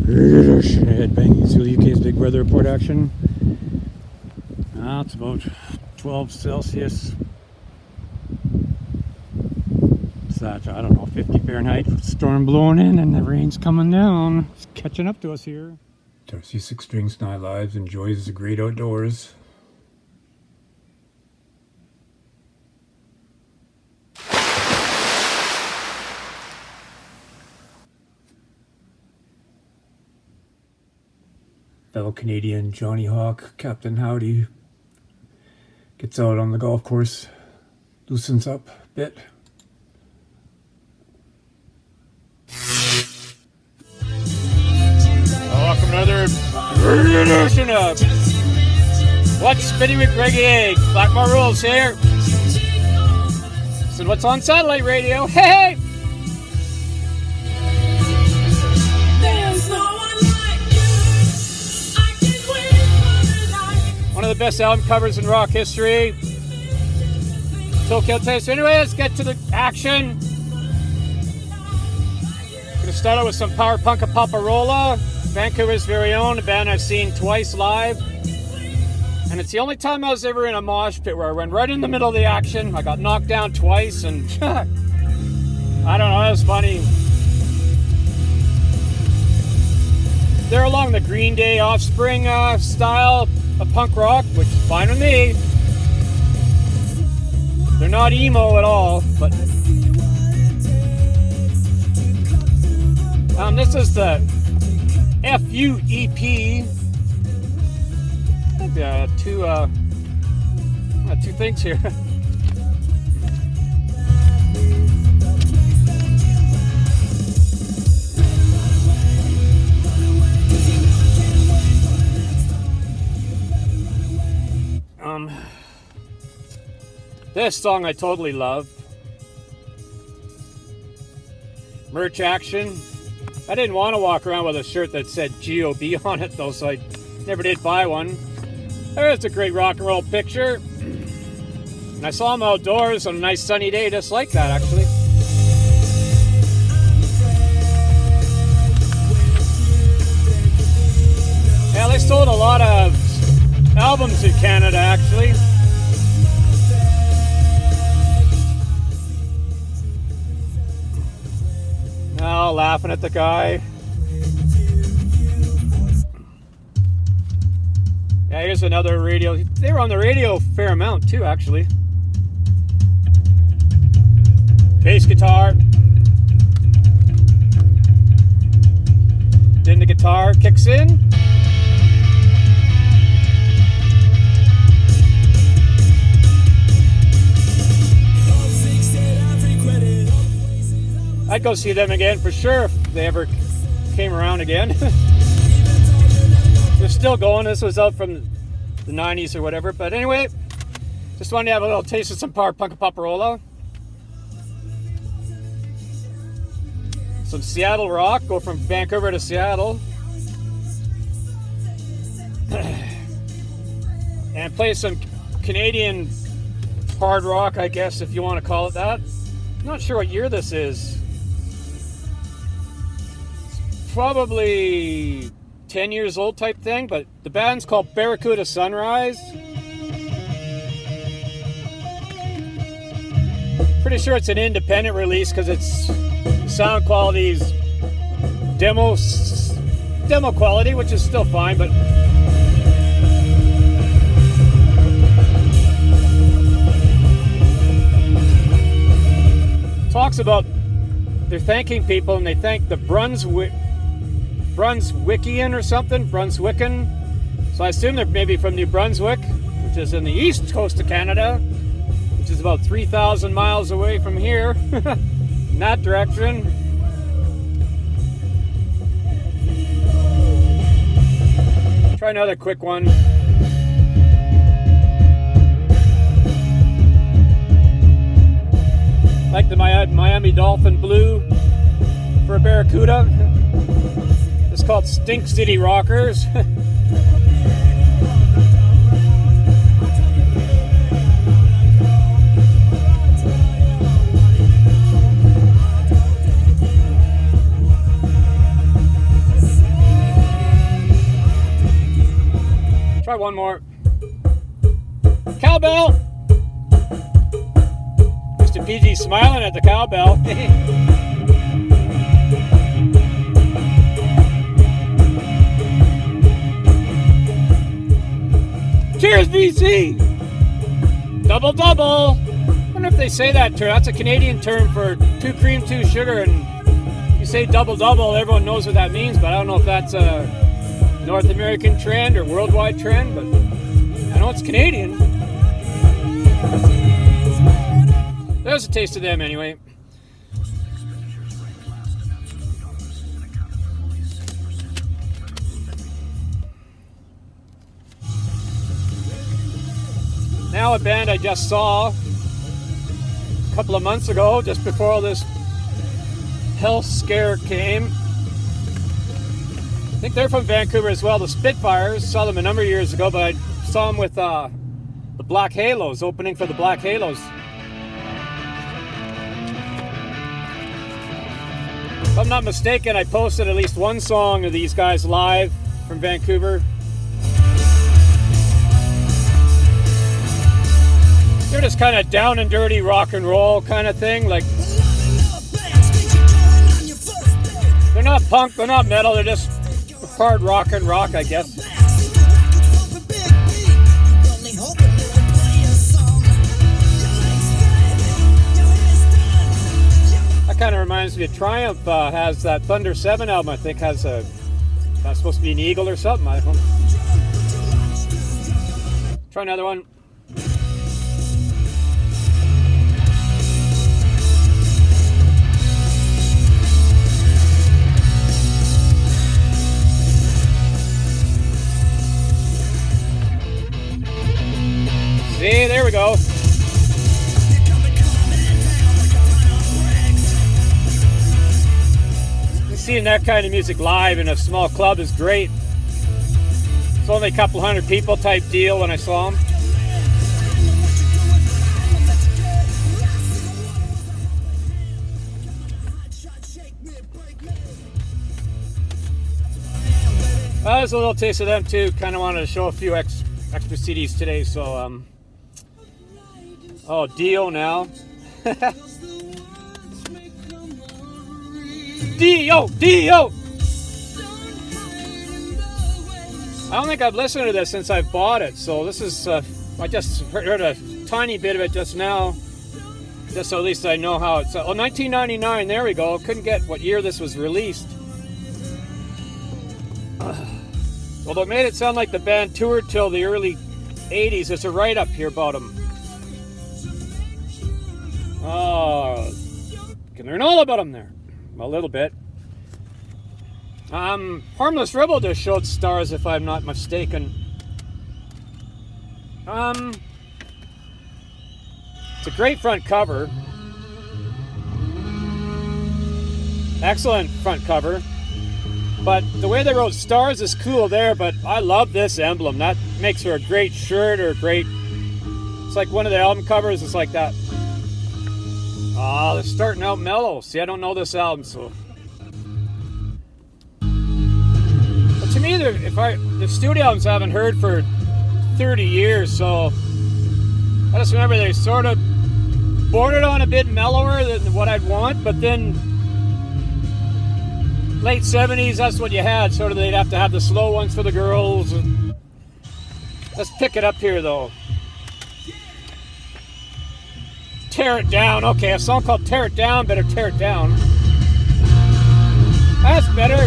Headbanging Zulu UK's Big Weather Report action. It's about 12 Celsius. It's that, I don't know, 50 Fahrenheit. Storm blowing in and the rain's coming down. It's catching up to us here. Darcy Six Strings Night Lives enjoys the great outdoors. Fellow Canadian Johnny Hawk, Captain Howdy, gets out on the golf course, loosens up a bit. Welcome to another edition of What's Spinning with Greggy Egg. Blackmore Rules here. This is what's on satellite radio. Hey! One of the best album covers in rock history. Tokyo Taste. So anyway, let's get to the action. Gonna start out with some Power Punk of Paparola, Vancouver's very own, a band I've seen twice live. And it's the only time I was ever in a mosh pit where I went right in the middle of the action. I got knocked down twice and I don't know, that was funny. They're along the Green Day Offspring style of punk rock, which is fine with me. They're not emo at all, but this is the FU EP. I think two things here. This song I totally love. Merch action. I didn't want to walk around with a shirt that said GOB on it though, so I never did buy one. There's a great rock and roll picture. And I saw them outdoors on a nice sunny day just like that actually. Yeah, they sold a lot of albums in Canada actually. Now laughing at the guy. Yeah, here's another radio. They were on the radio a fair amount too, actually. Bass guitar. Then the guitar kicks in. I'd go see them again for sure if they ever came around again. They're still going. This was out from the 90s or whatever. But anyway, just wanted to have a little taste of some Power Punk of Paparola. Some Seattle rock. Go from Vancouver to Seattle. And play some Canadian hard rock, I guess, if you want to call it that. I'm not sure what year this is. Probably 10 years old type thing, but the band's called Barracuda Sunrise. Pretty sure it's an independent release because it's sound quality's demo quality, which is still fine, but talks about they're thanking people and they thank the Brunswickian or something, Brunswickan. So I assume they're maybe from New Brunswick, which is in the east coast of Canada, which is about 3,000 miles away from here, in that direction. Try another quick one. Like the Miami Dolphin Blue for a Barracuda. It's called Stink City Rockers. one more. Cowbell! Mr. PG smiling at the cowbell. Cheers, BC! Double double! I wonder if they say that term. That's a Canadian term for 2 cream, 2 sugar, and you say double double, everyone knows what that means, but I don't know if that's a North American trend or worldwide trend, but I know it's Canadian. There's a taste of them anyway. Now a band I just saw a couple of months ago, just before all this health scare came. I think they're from Vancouver as well, the Spitfires. Saw them a number of years ago, but I saw them with the Black Halos, opening for the Black Halos. If I'm not mistaken, I posted at least one song of these guys live from Vancouver. They're just kind of down and dirty rock and roll kind of thing. Like, they're not punk, they're not metal, they're just hard rock and rock, I guess. That kind of reminds me of Triumph. Has that Thunder 7 album, I think, has a, that's supposed to be an eagle or something. I don't know. Try another one. See, there we go. Seeing that kind of music live in a small club is great. It's only a couple hundred people type deal when I saw them. There's a little taste of them too. Kind of wanted to show a few extra CDs today, so oh, Dio now. Dio! Dio! I don't think I've listened to this since I've bought it, so this is, I just heard a tiny bit of it just now, just so at least I know how it's, 1999, there we go. Couldn't get what year this was released. Although it made it sound like the band toured till the early 80s. There's a write-up here about them. Oh, can learn all about them there. A little bit. Harmless Rebel just showed stars, if I'm not mistaken. It's a great front cover. Excellent front cover. But the way they wrote stars is cool there, but I love this emblem. That makes for a great shirt or a great... It's like one of the album covers, it's like that. Ah, they're starting out mellow. See, I don't know this album, so... But to me, the studio albums I haven't heard for 30 years, so... I just remember they sort of bordered on a bit mellower than what I'd want, but then... Late 70s, that's what you had. Sort of, they'd have to have the slow ones for the girls. And... Let's pick it up here, though. Tear It Down. Okay, a song called Tear It Down, better tear it down. That's better.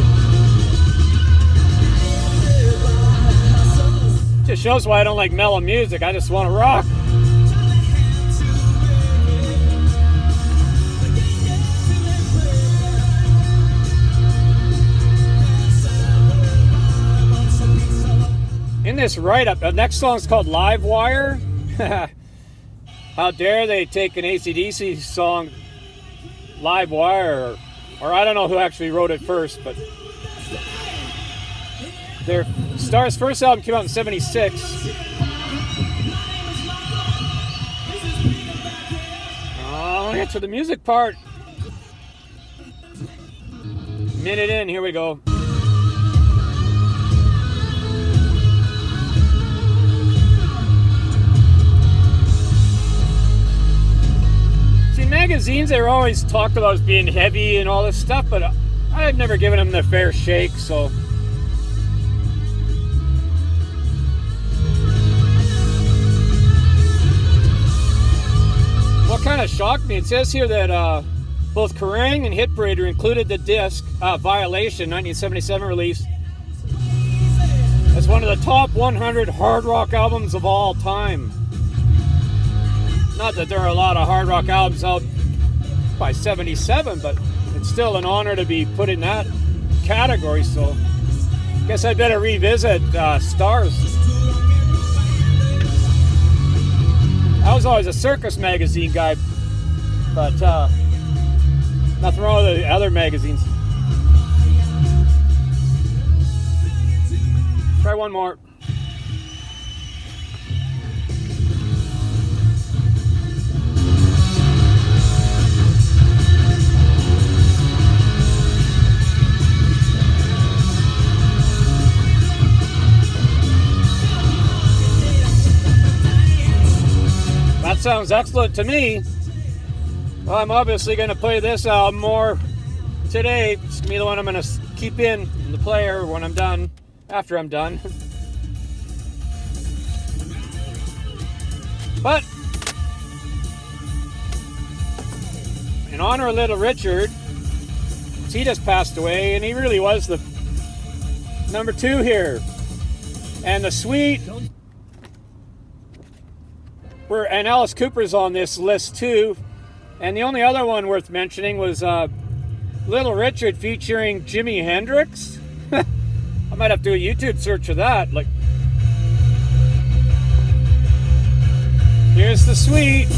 Just shows why I don't like mellow music. I just want to rock. In this write-up, the next song is called Live Wire. How dare they take an AC/DC song, Live Wire, or I don't know who actually wrote it first, but their Stars' first album came out in '76. Oh, let me get to the music part. Minute in, here we go. magazines, they were always talked about as being heavy and all this stuff, but I've never given them the fair shake, so. What kind of shocked me, it says here that both Kerrang and Hit Parader included the disc Violation, 1977 release, as one of the top 100 hard rock albums of all time. Not that there are a lot of hard rock albums out by 77, but it's still an honor to be put in that category, so I guess I better revisit Stars. I was always a Circus magazine guy, but nothing wrong with the other magazines. Try one more. That sounds excellent to me. Well, I'm obviously going to play this album more today. It's going to be the one I'm going to keep in the player when I'm done, after I'm done. But in honor of Little Richard, he just passed away, and he really was the number 2 here. And the Sweet, and Alice Cooper's on this list too. And the only other one worth mentioning was Little Richard featuring Jimi Hendrix. I might have to do a YouTube search of that. Like, here's the Sweet.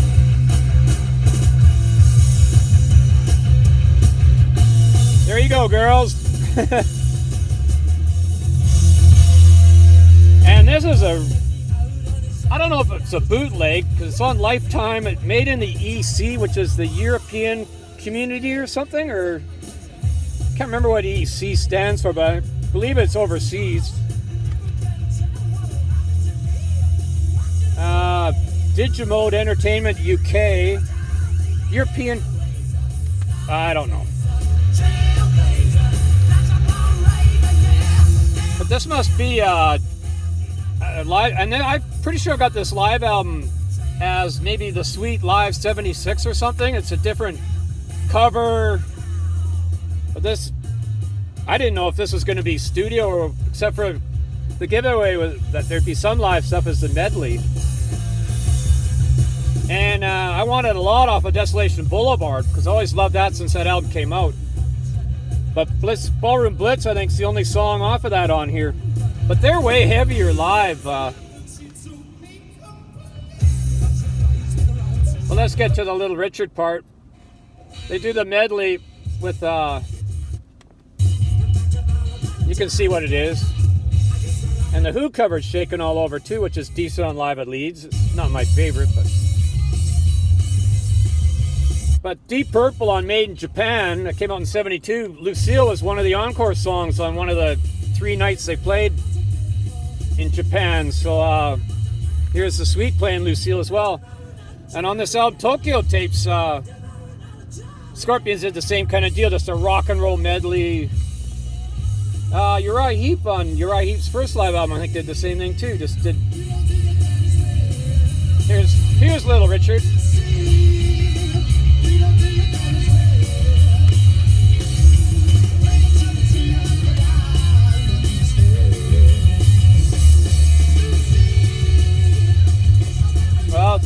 There you go, girls. And this is I don't know if it's a bootleg, because it's on Lifetime. It made in the EC, which is the European Community or something, or I can't remember what EC stands for, but I believe it's overseas. Digimode Entertainment UK, European, I don't know. But this must be live, and then I'm pretty sure I got this live album as maybe the Sweet Live 76 or something. It's a different cover, but this, I didn't know if this was going to be studio, or except for the giveaway was that there'd be some live stuff as the medley. And I wanted a lot off of Desolation Boulevard, because I always loved that since that album came out. But Ballroom Blitz, I think, is the only song off of that on here. But they're way heavier live. Well, let's get to the Little Richard part. They do the medley with, you can see what it is. And the Who cover's Shaking All Over too, which is decent on Live at Leeds. It's not my favorite, but Deep Purple on Made in Japan, that came out in 72. Lucille was one of the encore songs on one of the 3 nights they played in Japan. So here's the Sweet playing Lucille as well. And on this album, Tokyo Tapes, Scorpions did the same kind of deal, just a rock and roll medley. Uriah Heep on Uriah Heep's first live album, I think, did the same thing too. Just did. Here's Little Richard. Well,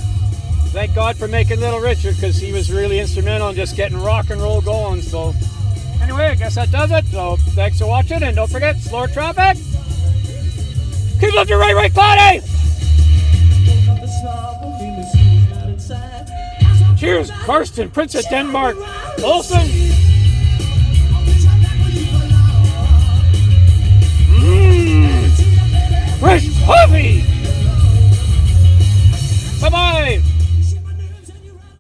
thank God for making Little Richard, because he was really instrumental in just getting rock and roll going. So anyway, I guess that does it. So thanks for watching, and don't forget, slower traffic. Keep left your right, cloudy. Cheers, Karsten, Prince of Denmark, Olsen. Fresh coffee. Bye-bye.